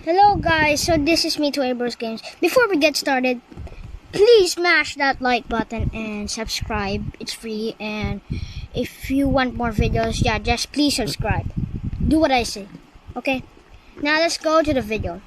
Hello guys, so this is me, 2Ebrosgames. Before we get started, please smash that like button and subscribe. It's free, and if you want more videos, just please subscribe. Do what I say, okay? Now let's go to the video.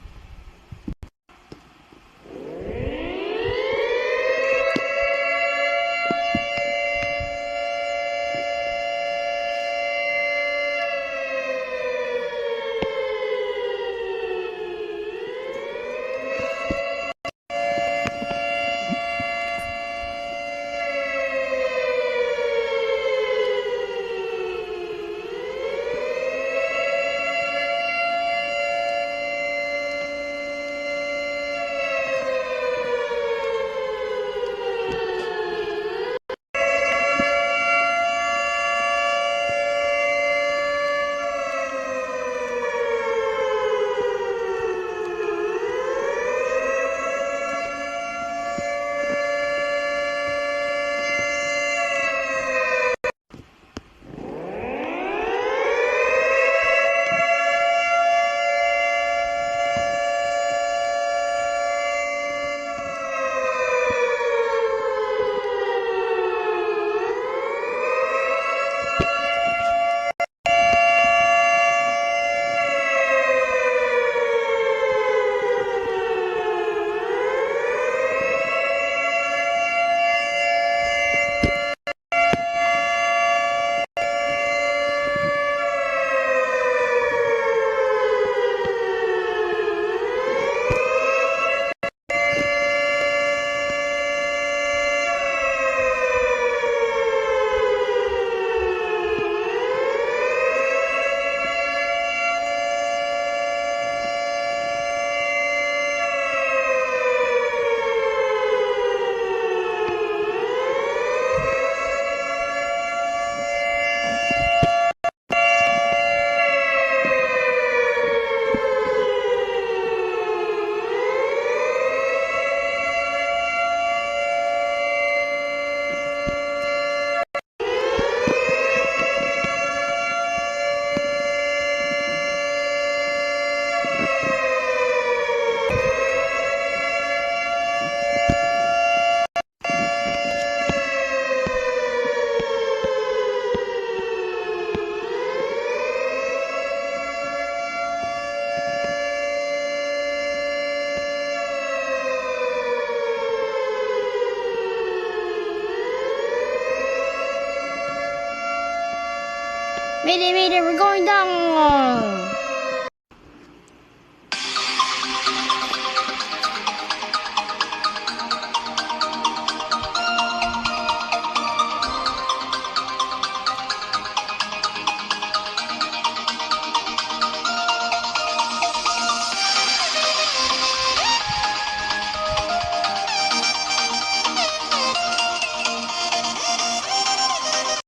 Mayday, mayday, we're going down!